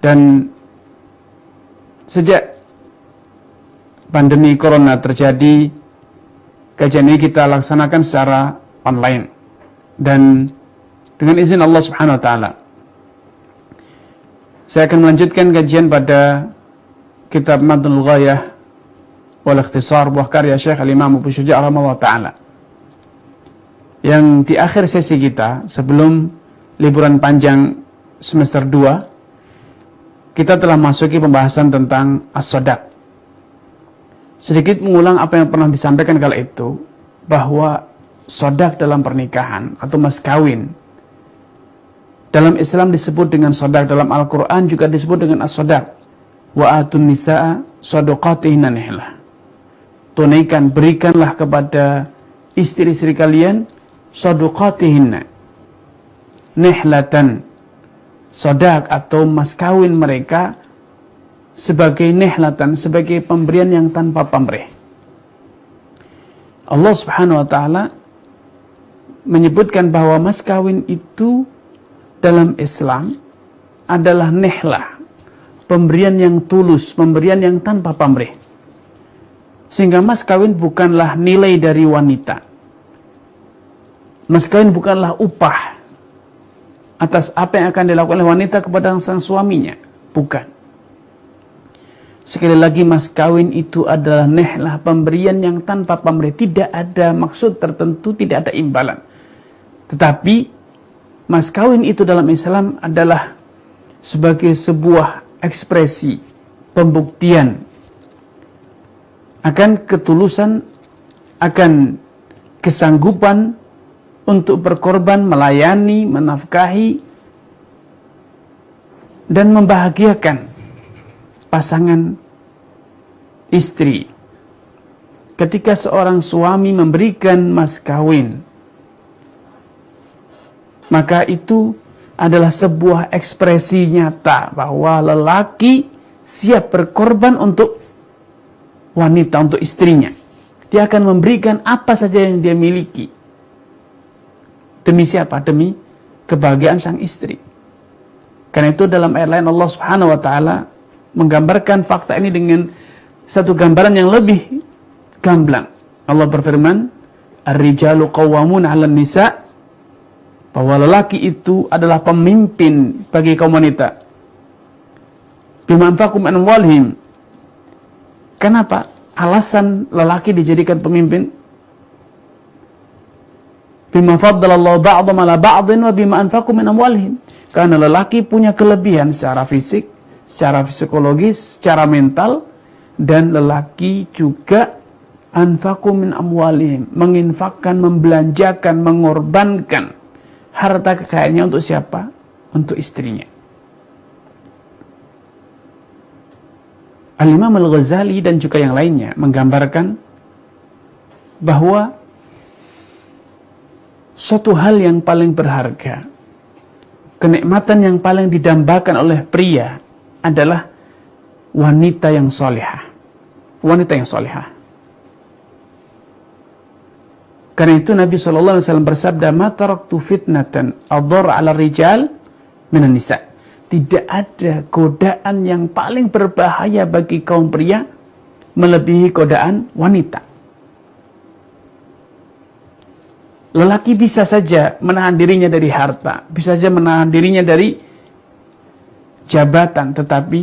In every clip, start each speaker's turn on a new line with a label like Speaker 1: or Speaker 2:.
Speaker 1: Dan sejak pandemi corona terjadi, kajian ini kita laksanakan secara online dan dengan izin Allah Subhanahu wa taala. Saya akan melanjutkan kajian pada kitab Madnul Ghayah wal Ikhtisar, buah karya Syekh Al-Imam Abu Syuja' rahimahullah taala. Yang di akhir sesi kita sebelum liburan panjang semester 2, kita telah masuki pembahasan tentang as-sadaq. Sedikit mengulang apa yang pernah disampaikan kala itu, bahwa sadaq dalam pernikahan atau mas kawin dalam Islam disebut dengan sadaq, dalam Al-Quran juga disebut dengan as-sadaq. Wa atun nisaa sadaqatihinna nihlah. Tunaikan, berikanlah kepada istri-istri kalian sadaqatihinna nihlatan, sadaq atau mas kawin mereka sebagai nihlatan, sebagai pemberian yang tanpa pamrih. Allah Subhanahu wa taala menyebutkan bahwa mas kawin itu dalam Islam adalah nihlah, pemberian yang tulus, pemberian yang tanpa pamrih. Sehingga mas kawin bukanlah nilai dari wanita. Mas kawin bukanlah upah atas apa yang akan dilakukan oleh wanita kepada sang suaminya. Bukan. Sekali lagi, mas kawin itu adalah nihlah, pemberian yang tanpa pamrih. Tidak ada maksud tertentu, tidak ada imbalan. Tetapi mas kawin itu dalam Islam adalah sebagai sebuah ekspresi, pembuktian akan ketulusan, akan kesanggupan untuk berkorban, melayani, menafkahi, dan membahagiakan pasangan istri. Ketika seorang suami memberikan mas kawin, maka itu adalah sebuah ekspresi nyata bahwa lelaki siap berkorban untuk wanita, untuk istrinya. Dia akan memberikan apa saja yang dia miliki. Demi siapa? Demi kebahagiaan sang istri. Karena itu dalam ayat lain Allah Subhanahu wa taala menggambarkan fakta ini dengan satu gambaran yang lebih gamblang. Allah berfirman, "Ar-rijalu qawwamuna 'alan nisa'", bahwa lelaki itu adalah pemimpin bagi kaum wanita. Bima anfaqu min amwalihim. Kenapa alasan lelaki dijadikan pemimpin? Bima faddalallahu ba'dhum 'ala ba'dhin wa bima anfaqu min amwalihim. Karena lelaki punya kelebihan secara fisik, secara psikologis, secara mental, dan lelaki juga anfaqu min amwalihim, menginfakkan, membelanjakan, mengorbankan harta kekayaannya untuk siapa? Untuk istrinya. Al-Imam Al-Ghazali dan juga yang lainnya menggambarkan bahwa suatu hal yang paling berharga, kenikmatan yang paling didambakan oleh pria adalah wanita yang solehah. Wanita yang solehah. Karena itu Nabi SAW bersabda, "Ma taraktu fitnatan adhar 'ala rijal minan nisa." Tidak ada godaan yang paling berbahaya bagi kaum pria melebihi godaan wanita. Lelaki bisa saja menahan dirinya dari harta, bisa saja menahan dirinya dari jabatan, tetapi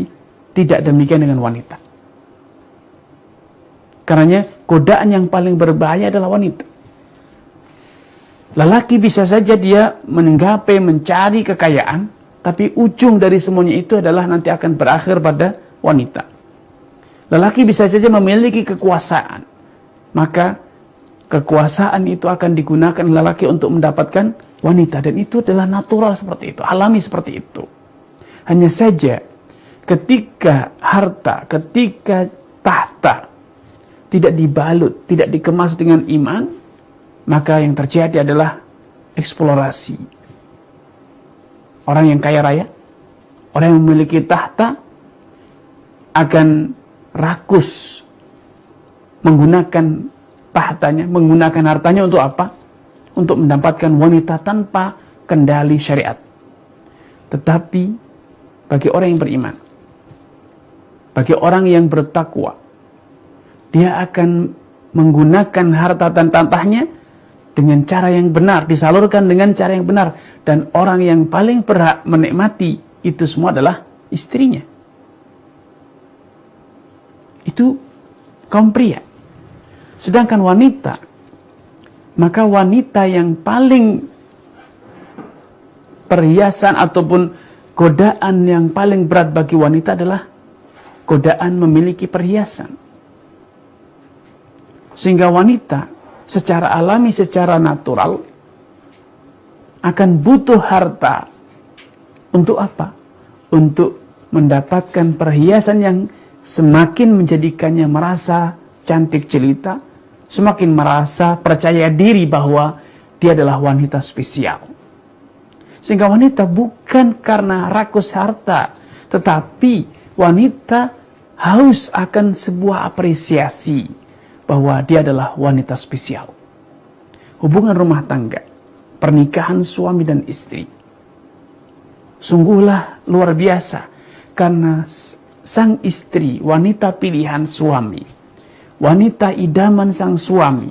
Speaker 1: tidak demikian dengan wanita. Karenanya godaan yang paling berbahaya adalah wanita. Lelaki bisa saja dia menggapai, mencari kekayaan, tapi ujung dari semuanya itu adalah nanti akan berakhir pada wanita. Lelaki bisa saja memiliki kekuasaan, maka kekuasaan itu akan digunakan lelaki untuk mendapatkan wanita, dan itu adalah natural seperti itu, alami seperti itu. Hanya saja ketika harta, ketika tahta tidak dibalut, tidak dikemas dengan iman, maka yang terjadi adalah eksplorasi. Orang yang kaya raya, orang yang memiliki tahta akan rakus menggunakan tahtanya, menggunakan hartanya untuk apa? Untuk mendapatkan wanita tanpa kendali syariat. Tetapi bagi orang yang beriman, bagi orang yang bertakwa, dia akan menggunakan harta dan tahtanya dengan cara yang benar, disalurkan dengan cara yang benar. Dan orang yang paling berhak menikmati itu semua adalah istrinya. Itu kaum pria. Sedangkan wanita, maka wanita yang paling perhiasan ataupun godaan yang paling berat bagi wanita adalah godaan memiliki perhiasan. Sehingga wanita secara alami, secara natural akan butuh harta. Untuk apa? Untuk mendapatkan perhiasan yang semakin menjadikannya merasa cantik jelita, semakin merasa percaya diri bahwa dia adalah wanita spesial. Sehingga wanita bukan karena rakus harta, tetapi wanita haus akan sebuah apresiasi bahwa dia adalah wanita spesial. Hubungan rumah tangga, pernikahan suami dan istri, sungguhlah luar biasa, karena sang istri, wanita pilihan suami, wanita idaman sang suami,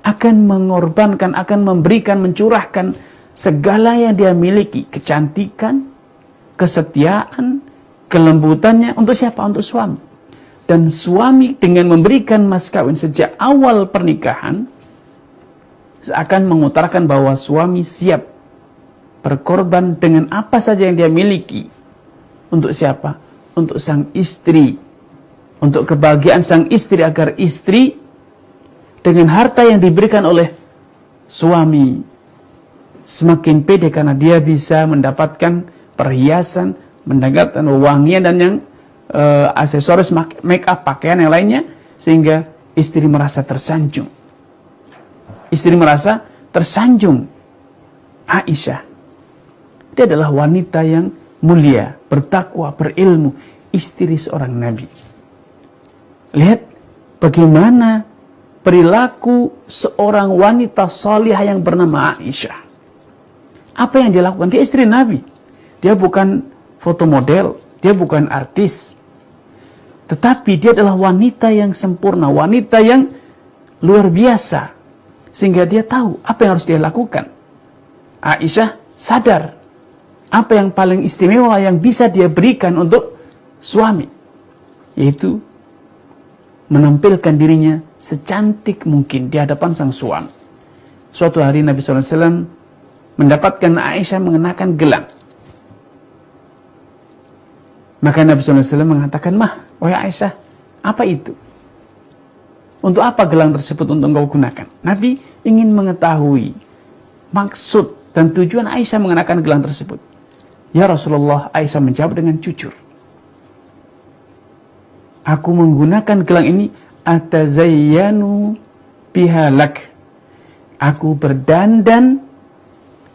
Speaker 1: akan mengorbankan, akan memberikan, mencurahkan segala yang dia miliki, kecantikan, kesetiaan, kelembutannya, untuk siapa? Untuk suami. Dan suami dengan memberikan mas kawin sejak awal pernikahan, seakan mengutarakan bahwa suami siap berkorban dengan apa saja yang dia miliki. Untuk siapa? Untuk sang istri, untuk kebahagiaan sang istri, agar istri dengan harta yang diberikan oleh suami semakin pede karena dia bisa mendapatkan perhiasan, mendapatkan wewangian dan yang aksesoris, make up, pakaian yang lainnya, sehingga istri merasa tersanjung. Istri merasa tersanjung. Aisyah, dia adalah wanita yang mulia, bertakwa, berilmu, istri seorang nabi. Lihat bagaimana perilaku seorang wanita salihah yang bernama Aisyah. Apa yang dia lakukan? Dia istri nabi. Dia bukan fotomodel, dia bukan artis. Tetapi dia adalah wanita yang sempurna, wanita yang luar biasa. Sehingga dia tahu apa yang harus dia lakukan. Aisyah sadar apa yang paling istimewa yang bisa dia berikan untuk suami, yaitu menampilkan dirinya secantik mungkin di hadapan sang suami. Suatu hari Nabi SAW mendapatkan Aisyah mengenakan gelang. Maka Nabi SAW mengatakan, "Mah, wahai Aisyah, apa itu? Untuk apa gelang tersebut untuk engkau gunakan?" Nabi ingin mengetahui maksud dan tujuan Aisyah mengenakan gelang tersebut. "Ya Rasulullah," Aisyah menjawab dengan jujur, "aku menggunakan gelang ini atazayyanu bihalak. Aku berdandan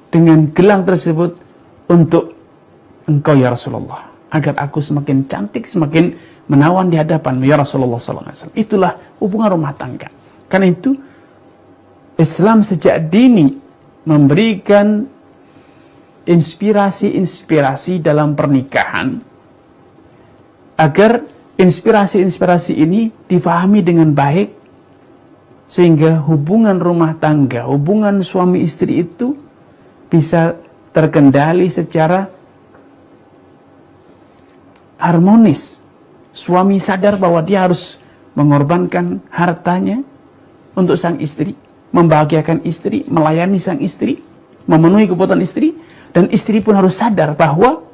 Speaker 1: dengan gelang tersebut untuk engkau ya Rasulullah, agar aku semakin cantik, semakin menawan di hadapan ya Rasulullah SAW." Itulah hubungan rumah tangga. Karena itu Islam sejak dini memberikan inspirasi-inspirasi dalam pernikahan, agar inspirasi-inspirasi ini difahami dengan baik, sehingga hubungan rumah tangga, hubungan suami istri itu bisa terkendali secara harmonis. Suami sadar bahwa dia harus mengorbankan hartanya untuk sang istri, membahagiakan istri, melayani sang istri, memenuhi kebutuhan istri. Dan istri pun harus sadar bahwa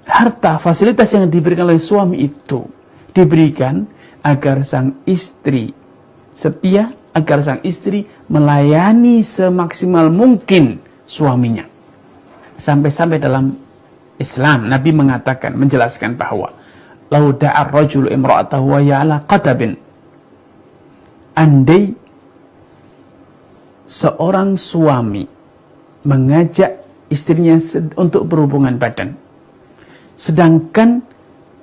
Speaker 1: harta, fasilitas yang diberikan oleh suami itu diberikan agar sang istri setia, agar sang istri melayani semaksimal mungkin suaminya. Sampai-sampai dalam Islam, Nabi mengatakan, menjelaskan bahwa lau da'ar rajulu imra'atahu wa ya'ala qatabin. Andai seorang suami mengajak istrinya untuk berhubungan badan, sedangkan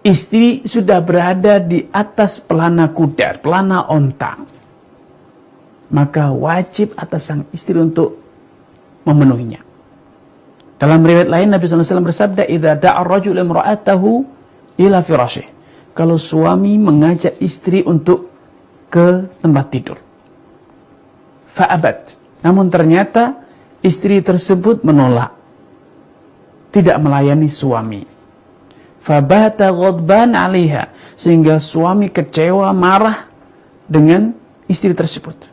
Speaker 1: istri sudah berada di atas pelana kuda, pelana onta, maka wajib atas sang istri untuk memenuhinya. Dalam riwayat lain Nabi SAW bersabda, "Idza da'a ar-rajulu imra'atahu ila firasyih." Kalau suami mengajak istri untuk ke tempat tidur. Fa'abat. Namun ternyata istri tersebut menolak. Tidak melayani suami. Fabata ghadban 'alaiha, sehingga suami kecewa, marah dengan istri tersebut.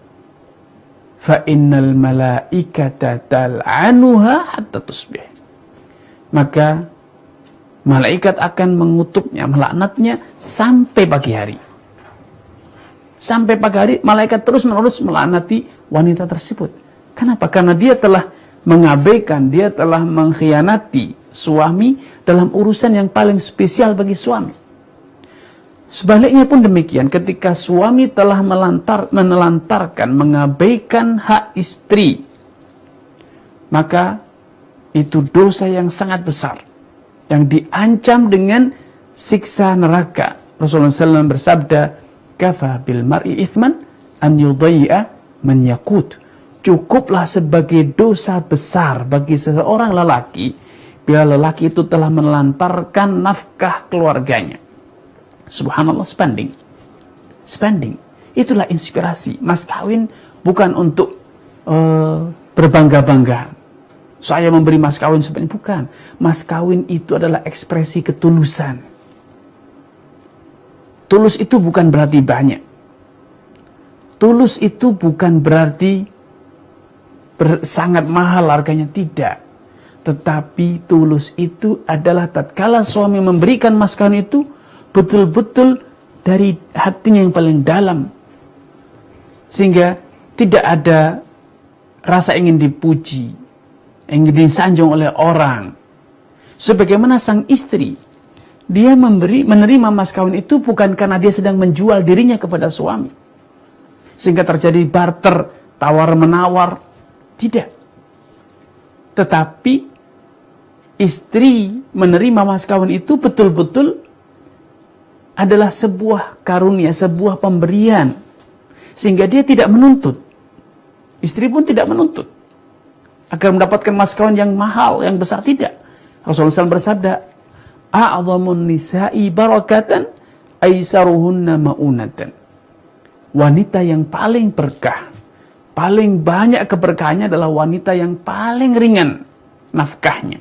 Speaker 1: Fa innal malaikata tal'anuha hatta tusbih. Maka malaikat akan mengutuknya, melaknatnya sampai pagi hari. Sampai pagi hari malaikat terus-menerus melaknati wanita tersebut. Kenapa? Karena dia telah mengabaikan, dia telah mengkhianati suami dalam urusan yang paling spesial bagi suami. Sebaliknya pun demikian, ketika suami telah menelantarkan, mengabaikan hak istri, maka itu dosa yang sangat besar, yang diancam dengan siksa neraka. Rasulullah SAW bersabda, "Kafa bil mar'i ithman an yudayya man yaqut." Cukuplah sebagai dosa besar bagi seseorang lelaki bila lelaki itu telah menelantarkan nafkah keluarganya. Subhanallah, spending. Itulah inspirasi. Mas kawin bukan untuk berbangga-bangga. Saya memberi mas kawin sebanyak, bukan. Mas kawin itu adalah ekspresi ketulusan. Tulus itu bukan berarti banyak. Tulus itu bukan berarti sangat mahal harganya, tidak. Tetapi tulus itu adalah tatkala suami memberikan mas kawin itu betul-betul dari hatinya yang paling dalam, sehingga tidak ada rasa ingin dipuji, ingin disanjung oleh orang. Sebagaimana sang istri, dia menerima mas kawin itu bukan karena dia sedang menjual dirinya kepada suami, sehingga terjadi barter, tawar-menawar. Tidak. Tetapi istri menerima mas kawin itu betul-betul adalah sebuah karunia, sebuah pemberian, sehingga dia tidak menuntut. Istri pun tidak menuntut agar mendapatkan mas kawin yang mahal, yang besar, tidak. Rasulullah SAW bersabda, "A'zamun nisa'i barakatan aisaruhunna ma'unatan." Wanita yang paling berkah, paling banyak keberkahannya adalah wanita yang paling ringan nafkahnya.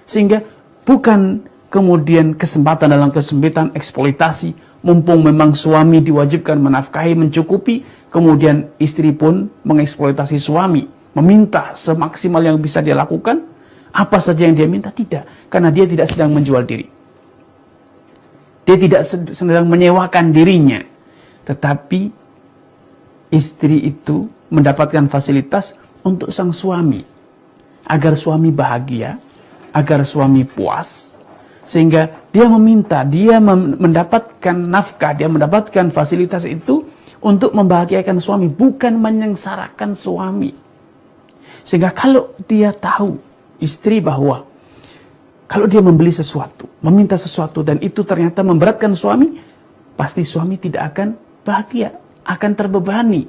Speaker 1: Sehingga bukan kemudian kesempatan dalam kesempitan, eksploitasi, mumpung memang suami diwajibkan menafkahi, mencukupi, kemudian istri pun mengeksploitasi suami, meminta semaksimal yang bisa dia lakukan, apa saja yang dia minta, tidak. Karena dia tidak sedang menjual diri. Dia tidak sedang menyewakan dirinya. Tetapi istri itu mendapatkan fasilitas untuk sang suami, agar suami bahagia, agar suami puas, sehingga dia meminta, dia mendapatkan nafkah, dia mendapatkan fasilitas itu untuk membahagiakan suami, bukan menyengsarakan suami. Sehingga kalau dia tahu, istri, bahwa kalau dia membeli sesuatu, meminta sesuatu, dan itu ternyata memberatkan suami, pasti suami tidak akan bahagia, akan terbebani.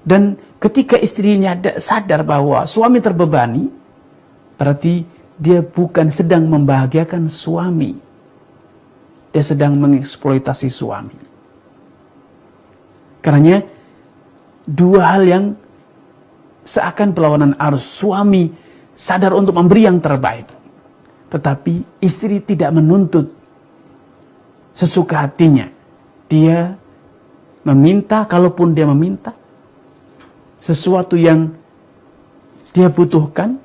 Speaker 1: Dan ketika istrinya sadar bahwa suami terbebani, berarti dia bukan sedang membahagiakan suami, dia sedang mengeksploitasi suami. Karenanya dua hal yang seakan berlawanan arus. Suami sadar untuk memberi yang terbaik, tetapi istri tidak menuntut sesuka hatinya. Dia meminta, kalaupun dia meminta sesuatu yang dia butuhkan,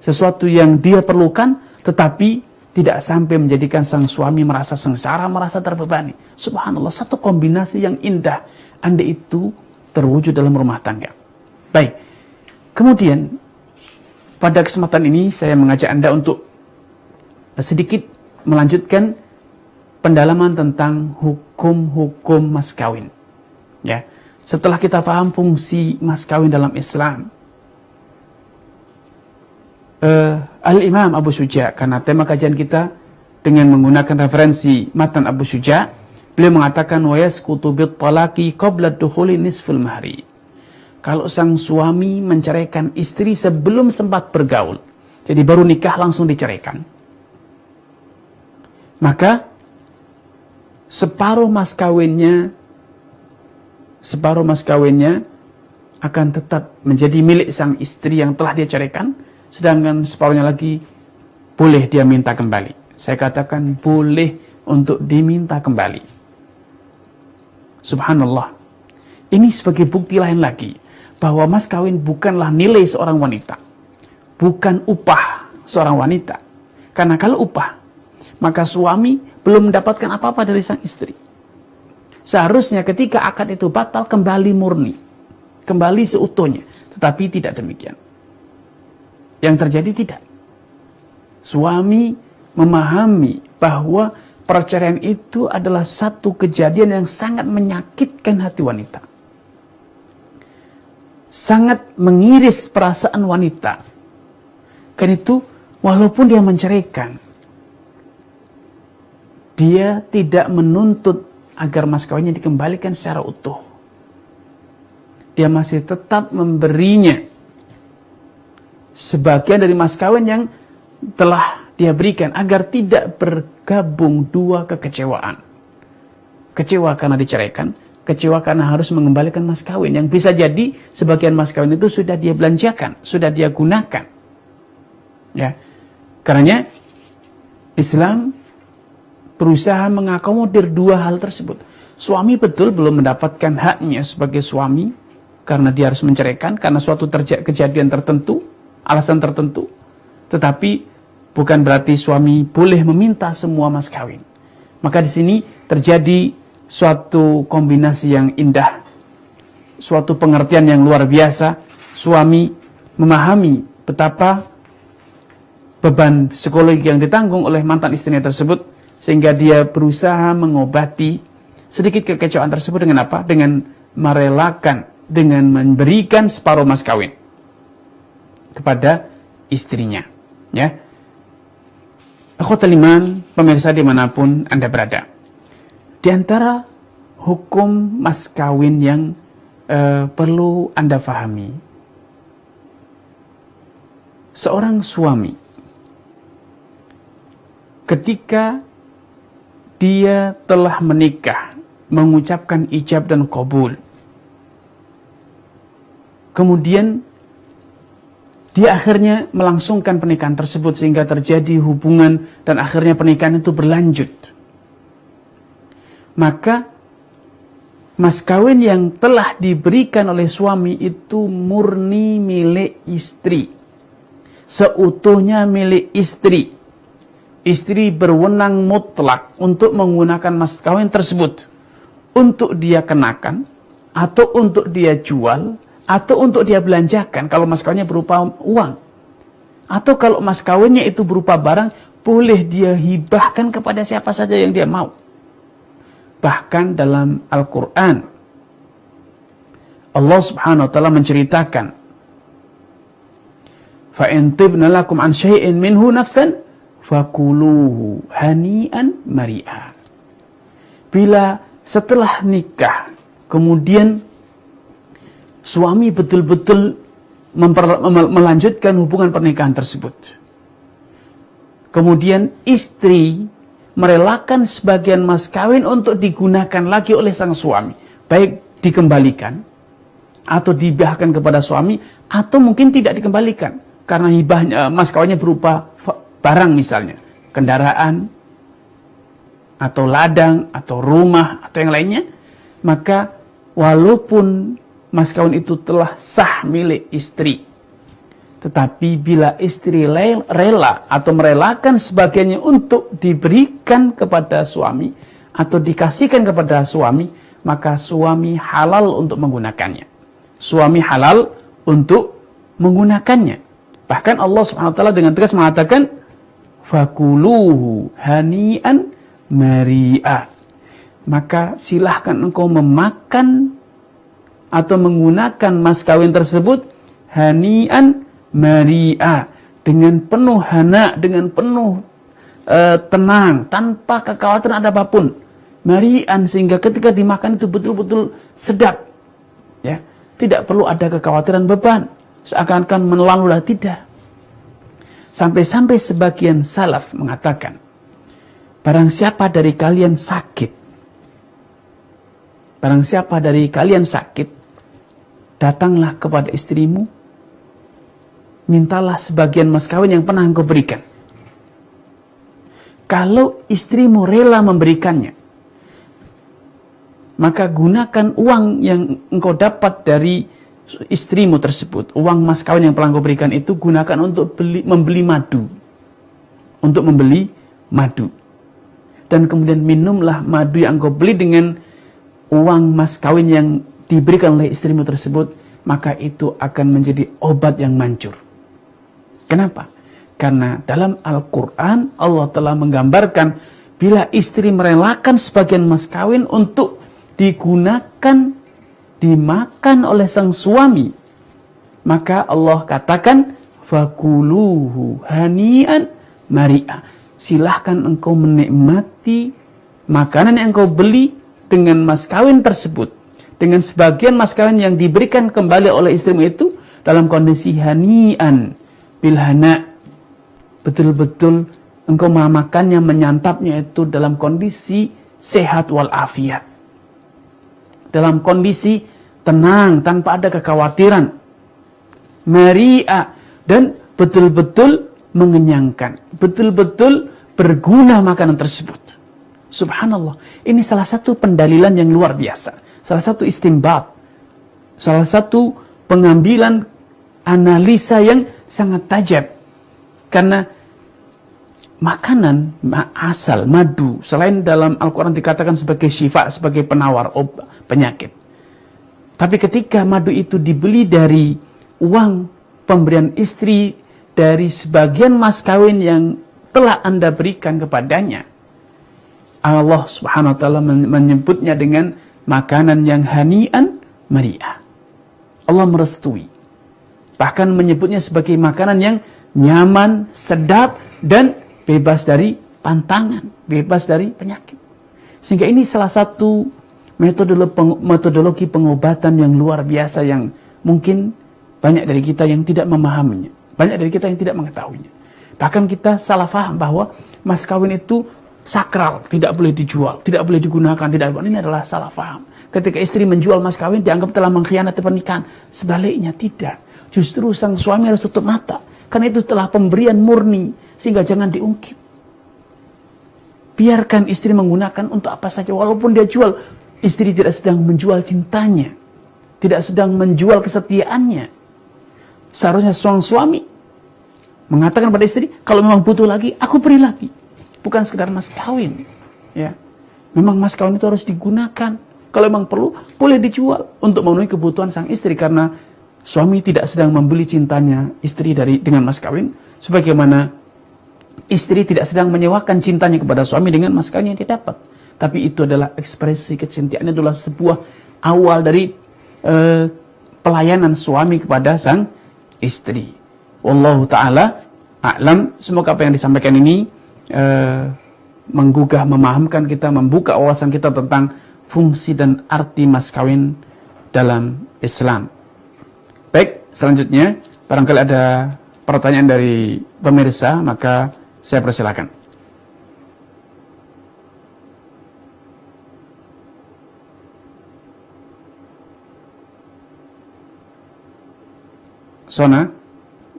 Speaker 1: sesuatu yang dia perlukan, tetapi tidak sampai menjadikan sang suami merasa sengsara, merasa terbebani. Subhanallah, satu kombinasi yang indah, andai itu terwujud dalam rumah tangga. Baik, kemudian pada kesempatan ini saya mengajak Anda untuk sedikit melanjutkan pendalaman tentang hukum-hukum mas kawin. Ya, setelah kita paham fungsi mas kawin dalam Islam, Al-Imam Abu Syuja, karena tema kajian kita dengan menggunakan referensi matan Abu Syuja, beliau mengatakan wa yasqutu bit talaqi qabla dukhuli nisful mahri. Kalau sang suami menceraikan istri sebelum sempat bergaul, Jadi baru nikah langsung diceraikan. Maka separuh mas kawinnya akan tetap menjadi milik sang istri yang telah dia ceraikan, sedangkan separuhnya lagi boleh dia minta kembali. Saya katakan boleh untuk diminta kembali. Subhanallah. Ini sebagai bukti lain lagi bahwa mas kawin bukanlah nilai seorang wanita, bukan upah seorang wanita. Karena kalau upah, maka suami belum mendapatkan apa-apa dari sang istri. Seharusnya ketika akad itu batal, kembali murni, kembali seutuhnya. Tetapi tidak demikian. Yang terjadi tidak. Suami memahami bahwa perceraian itu adalah satu kejadian yang sangat menyakitkan hati wanita. Sangat mengiris perasaan wanita. Karena itu, walaupun dia menceraikan, dia tidak menuntut agar mas kawinnya dikembalikan secara utuh. Dia masih tetap memberinya sebagian dari mas kawin yang telah dia berikan agar tidak bergabung dua kekecewaan. Kecewa karena diceraikan, kecewa karena harus mengembalikan mas kawin yang bisa jadi sebagian mas kawin itu sudah dia belanjakan, sudah dia gunakan. Ya. Karenanya Islam berusaha mengakomodir dua hal tersebut. Suami betul belum mendapatkan haknya sebagai suami karena dia harus menceraikan karena suatu kejadian tertentu, alasan tertentu. Tetapi bukan berarti suami boleh meminta semua mas kawin. Maka di sini terjadi suatu kombinasi yang indah, suatu pengertian yang luar biasa. Suami memahami betapa beban psikologi yang ditanggung oleh mantan istrinya tersebut, sehingga dia berusaha mengobati sedikit kekecewaan tersebut dengan apa? Dengan merelakan, dengan memberikan separuh mas kawin kepada istrinya. Ya. Akhwatul iman, pemirsa dimanapun Anda berada. Di antara hukum mas kawin yang perlu Anda fahami, seorang suami ketika dia telah menikah, mengucapkan ijab dan qabul, kemudian dia akhirnya melangsungkan pernikahan tersebut sehingga terjadi hubungan dan akhirnya pernikahan itu berlanjut. Maka mas kawin yang telah diberikan oleh suami itu murni milik istri. Seutuhnya milik istri. Istri berwenang mutlak untuk menggunakan mas kawin tersebut. Untuk dia kenakan, atau untuk dia jual, atau untuk dia belanjakan kalau mas kawinnya berupa uang. Atau kalau mas kawinnya itu berupa barang, boleh dia hibahkan kepada siapa saja yang dia mau. Bahkan dalam Al-Quran, Allah subhanahu wa ta'ala menceritakan, فَإِنْ طِبْنَ لَكُمْ عَنْ شَيْءٍ مِنْهُ نَفْسًا فَكُلُوهُ هَنِيئًا مَرِيئًا. Bila setelah nikah, kemudian suami betul-betul melanjutkan hubungan pernikahan tersebut. Kemudian istri merelakan sebagian mas kawin untuk digunakan lagi oleh sang suami. Baik dikembalikan, atau dihibahkan kepada suami, atau mungkin tidak dikembalikan. Karena hibahnya, mas kawinnya berupa barang misalnya. Kendaraan, atau ladang, atau rumah, atau yang lainnya. Maka walaupun mas kawin itu telah sah milik istri, tetapi bila istri rela atau merelakan sebagiannya untuk diberikan kepada suami atau dikasihkan kepada suami, maka suami halal untuk menggunakannya. Suami halal untuk menggunakannya. Bahkan Allah Subhanahu wa taala dengan tegas mengatakan, "Fakuluhu hani'an mari'a." Maka silahkan engkau memakan atau menggunakan mas kawin tersebut hani'an mari'a, dengan penuh hana, dengan penuh tenang, tanpa kekhawatiran ada apapun. Mari'an, sehingga ketika dimakan itu betul-betul sedap. Ya, tidak perlu ada kekhawatiran beban, seakan-akan menelan ludah, tidak. Sampai-sampai sebagian salaf mengatakan, barang siapa dari kalian sakit, datanglah kepada istrimu, mintalah sebagian mas kawin yang pernah engkau berikan. Kalau istrimu rela memberikannya, maka gunakan uang yang engkau dapat dari istrimu tersebut, uang mas kawin yang pernah engkau berikan itu, gunakan untuk membeli madu. Dan kemudian minumlah madu yang engkau beli dengan uang mas kawin yang diberikan oleh istrimu tersebut, maka itu akan menjadi obat yang manjur. Kenapa? Karena dalam Al-Quran Allah telah menggambarkan bila istri merelakan sebagian mas kawin untuk digunakan, dimakan oleh sang suami, maka Allah katakan fakuluhu hani'an mari'a. Silahkan engkau menikmati makanan yang engkau beli dengan mas kawin tersebut, dengan sebagian mas kawin yang diberikan kembali oleh istrimu itu dalam kondisi hani'an bilhana. Betul-betul engkau memakannya, menyantapnya itu dalam kondisi sehat walafiat, dalam kondisi tenang tanpa ada kekhawatiran, mari'a, dan betul-betul mengenyangkan, betul-betul berguna makanan tersebut. Subhanallah, ini salah satu pendalilan yang luar biasa, salah satu istinbat, salah satu pengambilan analisa yang sangat tajam. Karena makanan asal, madu, selain dalam Al-Quran dikatakan sebagai syifa, sebagai penawar penyakit. Tapi ketika madu itu dibeli dari uang pemberian istri, dari sebagian mas kawin yang telah Anda berikan kepadanya, Allah subhanahu wa ta'ala menyebutnya dengan makanan yang hani'an mari'ah. Allah merestui. Bahkan menyebutnya sebagai makanan yang nyaman, sedap, dan bebas dari pantangan, bebas dari penyakit. Sehingga ini salah satu metodologi pengobatan yang luar biasa yang mungkin banyak dari kita yang tidak memahaminya, banyak dari kita yang tidak mengetahuinya. Bahkan kita salah paham bahwa mas kawin itu sakral, tidak boleh dijual, tidak boleh digunakan, tidak boleh. Ini adalah salah paham. Ketika istri menjual mas kawin dianggap telah mengkhianati pernikahan. Sebaliknya tidak. Justru sang suami harus tutup mata. Karena itu telah pemberian murni, sehingga jangan diungkit. Biarkan istri menggunakan untuk apa saja, walaupun dia jual. Istri tidak sedang menjual cintanya, tidak sedang menjual kesetiaannya. Seharusnya seorang suami mengatakan pada istri, kalau memang butuh lagi, aku beri lagi. Bukan sekedar mas kawin. Ya. Memang mas kawin itu harus digunakan. Kalau memang perlu, boleh dijual untuk memenuhi kebutuhan sang istri, karena suami tidak sedang membeli cintanya istri dengan mas kawin, sebagaimana istri tidak sedang menyewakan cintanya kepada suami dengan mas kawin yang dia dapat. Tapi itu adalah ekspresi kecintaan, adalah sebuah awal dari pelayanan suami kepada sang istri. Wallahu ta'ala a'lam. Semoga apa yang disampaikan ini menggugah, memahamkan kita, membuka wawasan kita tentang fungsi dan arti mas kawin dalam Islam. Baik, selanjutnya barangkali ada pertanyaan dari pemirsa, maka saya persilakan. Sona,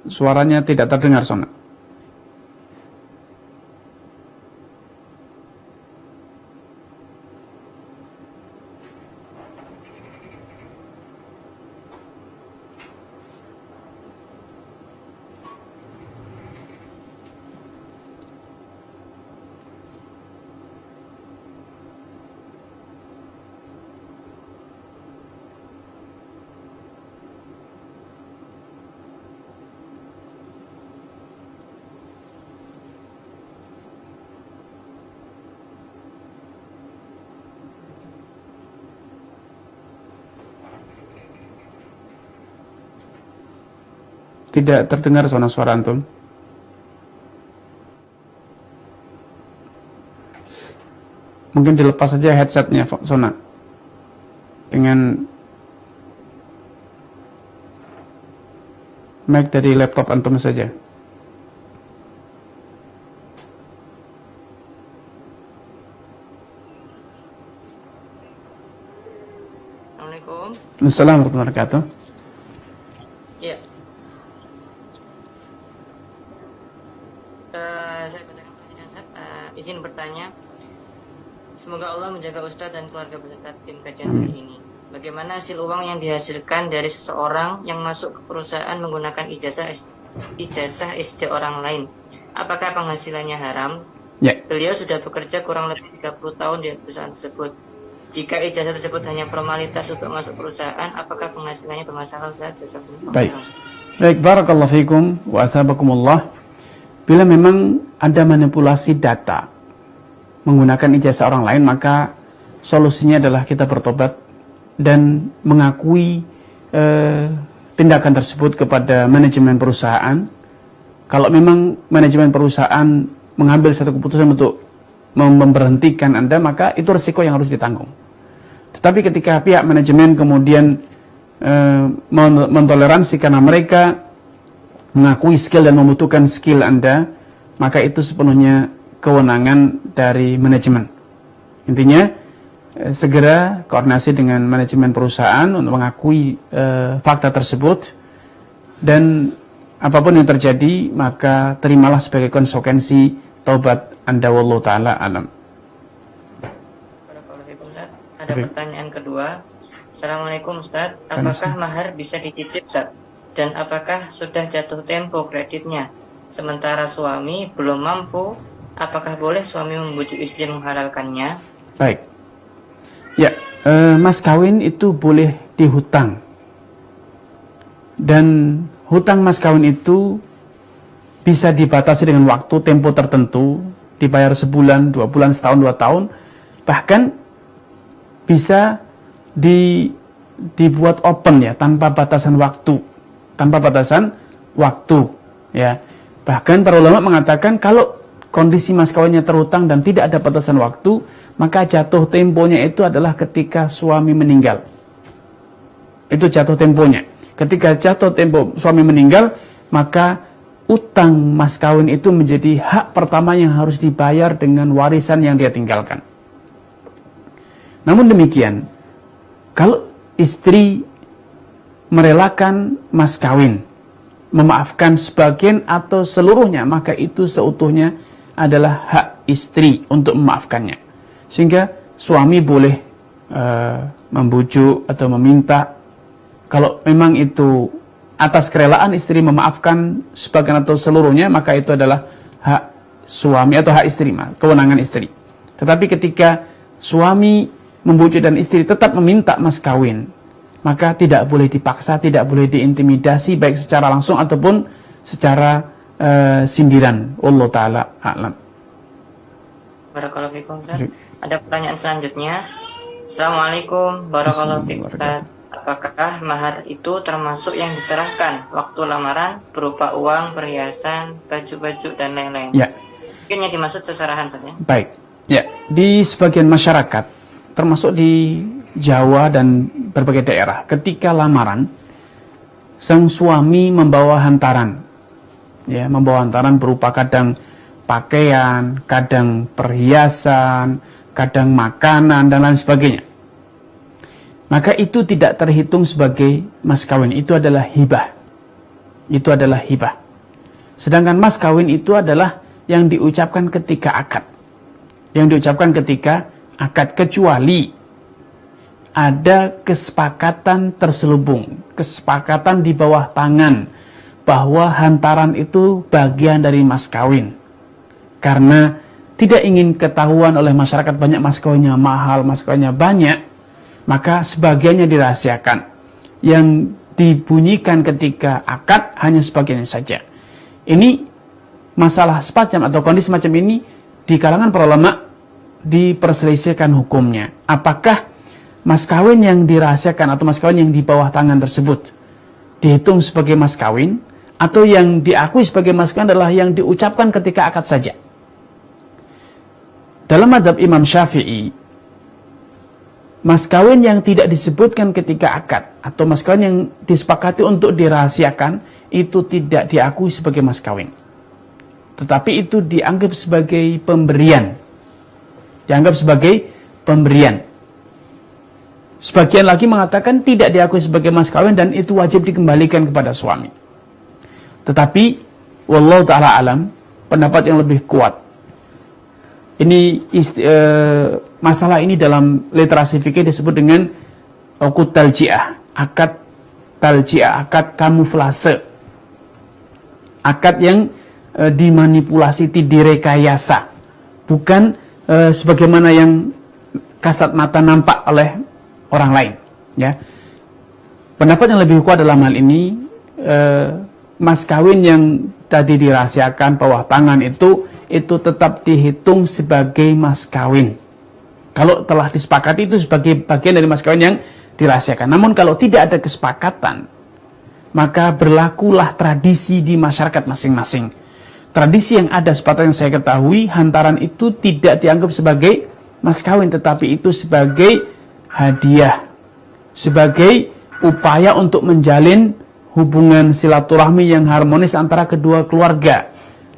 Speaker 1: suaranya tidak terdengar, Sona. Tidak terdengar suara antum. Mungkin dilepas saja headsetnya, Sona, dengan mic dari laptop antum saja.
Speaker 2: Assalamualaikum.
Speaker 1: Assalamualaikum warahmatullahi wabarakatuh.
Speaker 2: Iya. Saya bacakan pertanyaan Ustaz. Izin bertanya. Semoga Allah menjaga Ustaz dan keluarga beserta tim kajian hari ini. Bagaimana hasil uang yang dihasilkan dari seseorang yang masuk ke perusahaan menggunakan ijazah SD orang lain? Apakah penghasilannya haram?
Speaker 1: Ya.
Speaker 2: Beliau sudah bekerja kurang lebih 30 tahun di perusahaan tersebut. Jika ijazah tersebut hanya formalitas untuk masuk perusahaan, apakah penghasilannya bermasalah saja?
Speaker 1: Baik. Baik, barakallahu fikum wa athabakumullah. Bila memang ada manipulasi data menggunakan ijazah orang lain, maka solusinya adalah kita bertobat dan mengakui tindakan tersebut kepada manajemen perusahaan. Kalau memang manajemen perusahaan mengambil satu keputusan untuk memberhentikan Anda, maka itu resiko yang harus ditanggung. Tetapi ketika pihak manajemen kemudian mentoleransi karena mereka mengakui skill dan membutuhkan skill Anda, maka itu sepenuhnya kewenangan dari manajemen. Intinya segera koordinasi dengan manajemen perusahaan untuk mengakui fakta tersebut, dan apapun yang terjadi maka terimalah sebagai konsekuensi taubat Anda, wallahu taala alam.
Speaker 2: Ada pertanyaan kedua. Assalamualaikum Ustaz, apakah mahar bisa dicicip Ustaz? Dan apakah sudah jatuh tempo kreditnya? Sementara suami belum mampu, apakah boleh suami membujuk istri menghalalkannya?
Speaker 1: Baik. Ya, mas kawin itu boleh dihutang. Dan hutang mas kawin itu bisa dibatasi dengan waktu tempo tertentu, dibayar sebulan, 2 bulan, setahun, 2 tahun, bahkan bisa dibuat open ya, tanpa batasan waktu, ya. Bahkan para ulama mengatakan kalau kondisi mas kawinnya terhutang dan tidak ada batasan waktu, maka jatuh temponya itu adalah ketika suami meninggal. Itu jatuh temponya. Ketika jatuh tempo suami meninggal, maka utang mas kawin itu menjadi hak pertama yang harus dibayar dengan warisan yang dia tinggalkan. Namun demikian, kalau istri merelakan mas kawin, memaafkan sebagian atau seluruhnya, maka itu seutuhnya adalah hak istri untuk memaafkannya. Sehingga suami boleh membujuk atau meminta, kalau memang itu atas kerelaan istri memaafkan sebagian atau seluruhnya, maka itu adalah hak suami atau hak istri, kewenangan istri. Tetapi ketika suami membujuk dan istri tetap meminta mas kawin, maka tidak boleh dipaksa, tidak boleh diintimidasi, baik secara langsung ataupun secara sindiran. Allah Ta'ala a'lam.
Speaker 2: Barakallahu fikum. Ada pertanyaan selanjutnya. Assalamualaikum warahmatullahi wabarakatuh. Apakah mahar itu termasuk yang diserahkan waktu lamaran berupa uang, perhiasan, baju-baju dan lain-lain?
Speaker 1: Ya.
Speaker 2: Mungkin yang dimaksud seserahan saja.
Speaker 1: Baik. Ya, di sebagian masyarakat, termasuk di Jawa dan berbagai daerah, ketika lamaran, sang suami membawa hantaran. Ya, membawa hantaran berupa kadang pakaian, kadang perhiasan, kadang makanan dan lain sebagainya. Maka itu tidak terhitung sebagai mas kawin, itu adalah hibah. Itu adalah hibah. Sedangkan mas kawin itu adalah yang diucapkan ketika akad. Yang diucapkan ketika akad, kecuali ada kesepakatan terselubung, kesepakatan di bawah tangan bahwa hantaran itu bagian dari mas kawin. Karena tidak ingin ketahuan oleh masyarakat banyak mas kawinnya mahal, mas kawinnya banyak, maka sebagiannya dirahasiakan. Yang dibunyikan ketika akad hanya sebagiannya saja. Ini masalah semacam atau kondisi semacam ini di kalangan para ulama diperselisihkan hukumnya. Apakah mas kawin yang dirahasiakan atau mas kawin yang di bawah tangan tersebut dihitung sebagai mas kawin, atau yang diakui sebagai mas kawin adalah yang diucapkan ketika akad saja? Dalam mazhab Imam Syafi'i, mas kawin yang tidak disebutkan ketika akad atau mas kawin yang disepakati untuk dirahasiakan itu tidak diakui sebagai mas kawin. Tetapi itu dianggap sebagai pemberian. Dianggap sebagai pemberian. Sebagian lagi mengatakan tidak diakui sebagai mas kawin dan itu wajib dikembalikan kepada suami. Tetapi wallahu taala alam, pendapat yang lebih kuat. Ini masalah ini dalam literasi fikih disebut dengan uqud talji'ah, akad talji'ah, akad kamuflase. Akad yang dimanipulasi, direkayasa. Bukan sebagaimana yang kasat mata nampak oleh orang lain, ya. Pendapat yang lebih kuat dalam hal ini, mas kawin yang tadi dirahasiakan bawah tangan itu tetap dihitung sebagai mas kawin. Kalau telah disepakati itu sebagai bagian dari mas kawin yang dirahasiakan. Namun kalau tidak ada kesepakatan, maka berlakulah tradisi di masyarakat masing-masing. Tradisi yang ada seperti yang saya ketahui, hantaran itu tidak dianggap sebagai mas kawin, tetapi itu sebagai hadiah, sebagai upaya untuk menjalin hubungan silaturahmi yang harmonis antara kedua keluarga,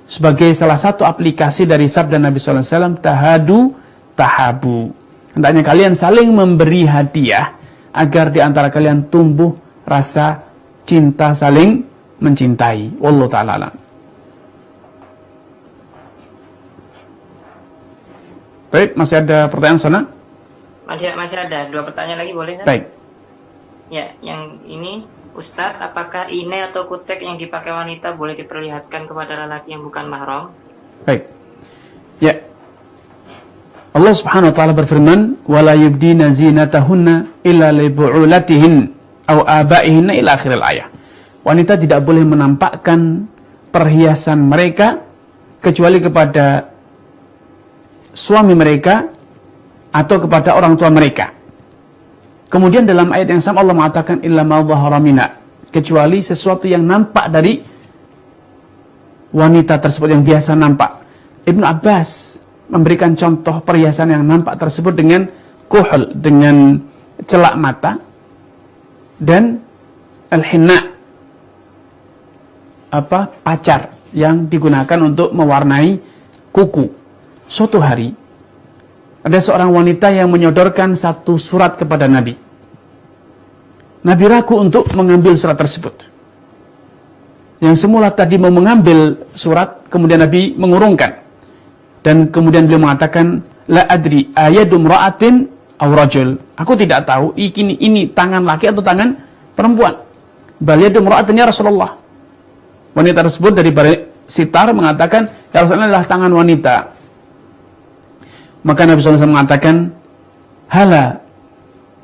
Speaker 1: sebagai salah satu aplikasi dari sabda Nabi SAW, tahadu tahabu. Hendaknya kalian saling memberi hadiah agar di antara kalian tumbuh rasa cinta, saling mencintai. Wallahu ta'ala alam. Baik, masih ada pertanyaan sana?
Speaker 2: Masih ada 2 pertanyaan lagi, boleh kan?
Speaker 1: Baik.
Speaker 2: Ya, yang ini, Ustadz, apakah ine atau kutek yang dipakai wanita boleh diperlihatkan kepada lelaki yang bukan mahram?
Speaker 1: Baik. Ya. Allah Subhanahu wa taala berfirman, "Wala yubdina zinatahunna illa li bu'ulatihin aw abaihinna ila akhiril ayah." Wanita tidak boleh menampakkan perhiasan mereka kecuali kepada suami mereka atau kepada orang tua mereka. Kemudian dalam ayat yang sama Allah mengatakan illa ma dhahara minha, kecuali sesuatu yang nampak dari wanita tersebut, yang biasa nampak. Ibnu Abbas memberikan contoh perhiasan yang nampak tersebut dengan kuhul, dengan celak mata, dan al-hinna, pacar yang digunakan untuk mewarnai kuku. Suatu hari ada seorang wanita yang menyodorkan satu surat kepada Nabi. Nabi ragu untuk mengambil surat tersebut. Yang semula tadi mau mengambil surat, kemudian Nabi mengurungkan. Dan kemudian beliau mengatakan, la adri ayadum ra'atin aw rajul. Aku tidak tahu ini tangan laki atau tangan perempuan. Bal yadum ra'atin ya Rasulullah. Wanita tersebut dari balik sitar mengatakan, ya Rasulullah, adalah tangan wanita. Maka Nabi SAW mengatakan, hala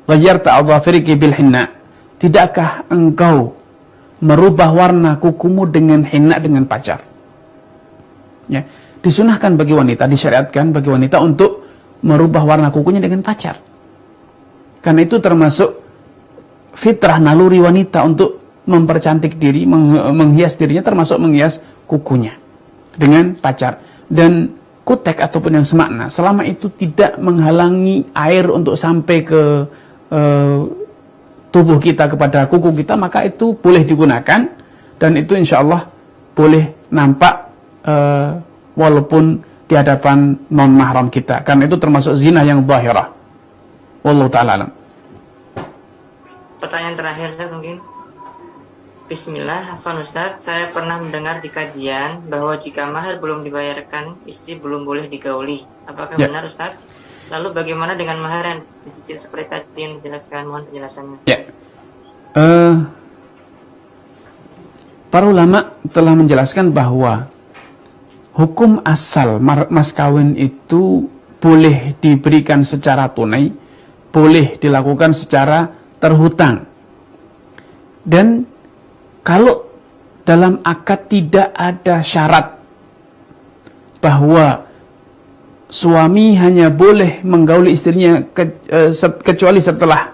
Speaker 1: ghayyarta adhafiriki bil hinna. Tidakkah engkau merubah warna kukumu dengan hinna, dengan pacar? Ya, disunahkan bagi wanita, disyariatkan bagi wanita untuk merubah warna kukunya dengan pacar. Karena itu termasuk fitrah naluri wanita untuk mempercantik diri, menghias dirinya, termasuk menghias kukunya dengan pacar. Dan kutek ataupun yang semakna, selama itu tidak menghalangi air untuk sampai ke tubuh kita, kepada kuku kita, maka itu boleh digunakan. Dan itu insya Allah boleh nampak walaupun di hadapan non mahram kita, karena itu termasuk zina yang zahirah. Wallahu ta'ala alam.
Speaker 2: Pertanyaan terakhir saya mungkin. Bismillah, Hafan Ustadz, saya pernah mendengar di kajian bahwa jika mahar belum dibayarkan, istri belum boleh digauli. Apakah benar Ustadz? Lalu bagaimana dengan mahar yang dicicil seperti tadi yang dijelaskan? Mohon penjelasannya. Ya.
Speaker 1: Para ulama telah menjelaskan bahwa hukum asal mas kawin itu boleh diberikan secara tunai, boleh dilakukan secara terhutang. Dan kalau dalam akad tidak ada syarat bahwa suami hanya boleh menggauli istrinya kecuali setelah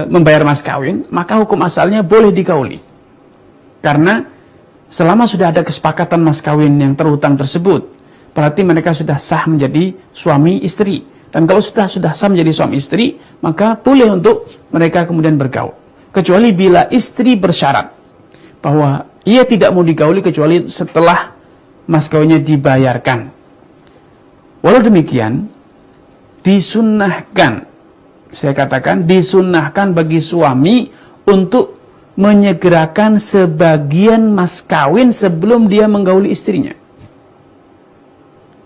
Speaker 1: membayar mas kawin, maka hukum asalnya boleh digauli. Karena selama sudah ada kesepakatan mas kawin yang terhutang tersebut, berarti mereka sudah sah menjadi suami istri. Dan kalau sudah sah menjadi suami istri, maka boleh untuk mereka kemudian bergaul. Kecuali bila istri bersyarat bahwa ia tidak mau digauli kecuali setelah mas kawinnya dibayarkan. Walau demikian, disunnahkan saya katakan disunnahkan bagi suami untuk menyegerakan sebagian mas kawin sebelum dia menggauli istrinya.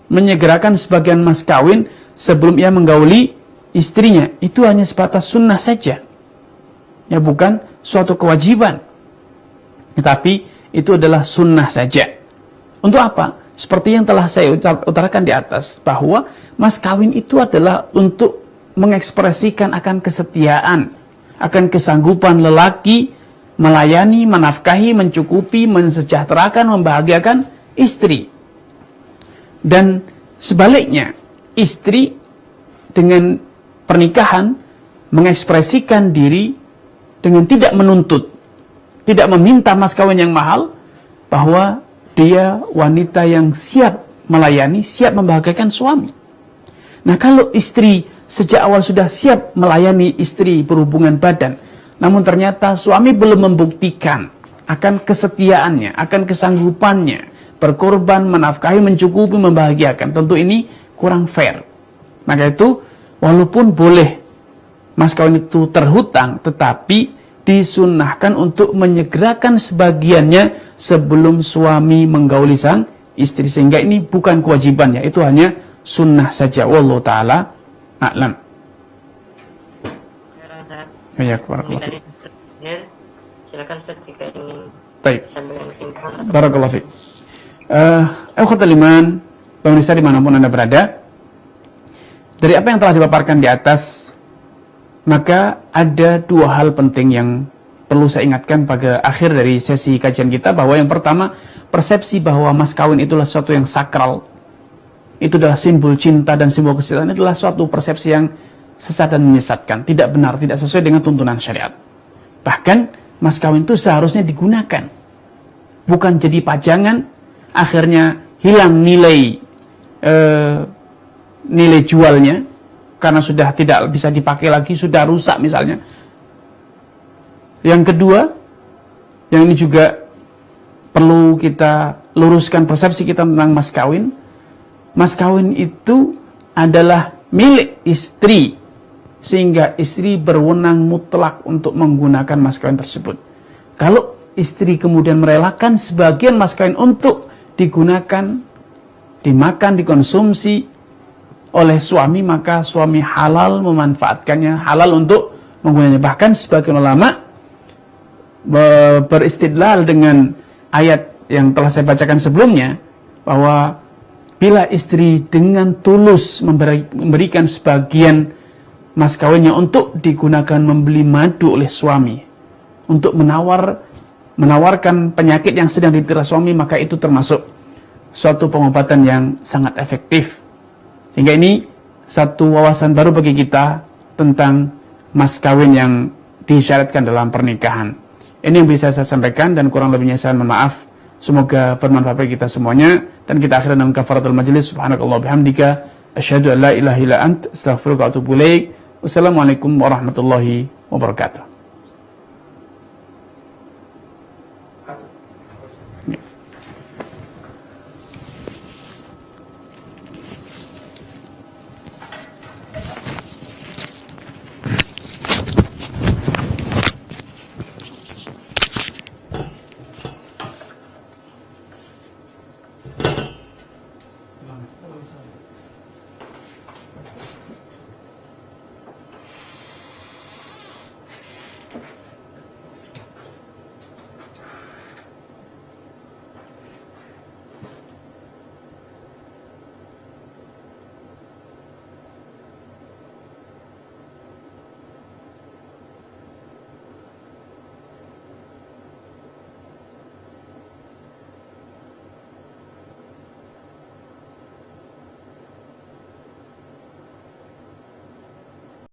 Speaker 1: Menyegerakan sebagian mas kawin sebelum ia menggauli istrinya, itu hanya sebatas sunnah saja. Ya, bukan suatu kewajiban. Tetapi itu adalah sunnah saja. Untuk apa? Seperti yang telah saya utarakan di atas, bahwa mas kawin itu adalah untuk mengekspresikan akan kesetiaan, akan kesanggupan lelaki melayani, menafkahi, mencukupi, mensejahterakan, membahagiakan istri. Dan sebaliknya, istri dengan pernikahan mengekspresikan diri dengan tidak menuntut, tidak meminta mas kawin yang mahal, bahwa dia wanita yang siap melayani, siap membahagiakan suami. Nah, kalau istri sejak awal sudah siap melayani istri berhubungan badan, namun ternyata suami belum membuktikan akan kesetiaannya, akan kesanggupannya, berkorban, menafkahi, mencukupi, membahagiakan, tentu ini kurang fair. Maka itu, walaupun boleh mas kawin itu terhutang, tetapi disunnahkan untuk menyegerakan sebagiannya sebelum suami menggauli sang istri, sehingga ini bukan kewajibannya, itu hanya sunnah saja. Wallahu ta'ala a'lam. Ya, barakallahu.
Speaker 2: Silakan Ustaz jika ingin sampaikan kesimpulan.
Speaker 1: Barakallahu fiik. Ikhwatul iman, pemirsa dimanapun Anda berada, dari apa yang telah dipaparkan di atas, maka ada dua hal penting yang perlu saya ingatkan pada akhir dari sesi kajian kita, bahwa yang pertama, persepsi bahwa mas kawin itulah sesuatu yang sakral, itu adalah simbol cinta dan simbol kesetiaan, adalah suatu persepsi yang sesat dan menyesatkan, tidak benar, tidak sesuai dengan tuntunan syariat. Bahkan mas kawin itu seharusnya digunakan, bukan jadi pajangan, akhirnya hilang nilai nilai jualnya karena sudah tidak bisa dipakai lagi, sudah rusak misalnya. Yang kedua, yang ini juga perlu kita luruskan persepsi kita tentang mas kawin. Mas kawin itu adalah milik istri, sehingga istri berwenang mutlak untuk menggunakan mas kawin tersebut. Kalau istri kemudian merelakan sebagian mas kawin untuk digunakan, dimakan, dikonsumsi oleh suami, maka suami halal memanfaatkannya, halal untuk menggunakannya. Bahkan sebagian ulama beristidlal dengan ayat yang telah saya bacakan sebelumnya, bahwa bila istri dengan tulus memberikan sebagian mas kawinnya untuk digunakan membeli madu oleh suami, untuk menawarkan penyakit yang sedang didera suami, maka itu termasuk suatu pengobatan yang sangat efektif. Sehingga ini satu wawasan baru bagi kita tentang mas kawin yang disyaratkan dalam pernikahan. Ini yang bisa saya sampaikan, dan kurang lebihnya saya mohon maaf. Semoga bermanfaat bagi kita semuanya, dan kita akhiri dalam kafaratul majlis. Subhanakallah bihamdika, asyhadu an la ilaha illa ant, astaghfiruka wa atubu ilaik. Wassalamualaikum warahmatullahi wabarakatuh.